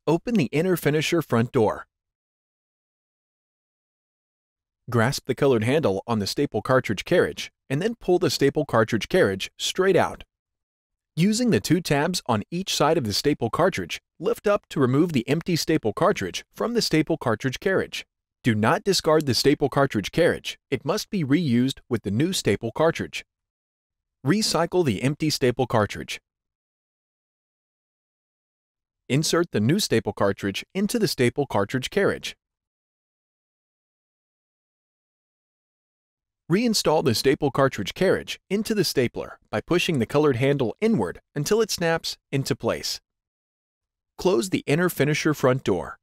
Open the inner finisher front door. Grasp the colored handle on the staple cartridge carriage and then pull the staple cartridge carriage straight out. Using the two tabs on each side of the staple cartridge, lift up to remove the empty staple cartridge from the staple cartridge carriage. Do not discard the staple cartridge carriage. It must be reused with the new staple cartridge. Recycle the empty staple cartridge. Insert the new staple cartridge into the staple cartridge carriage. Reinstall the staple cartridge carriage into the stapler by pushing the colored handle inward until it snaps into place. Close the inner finisher front door.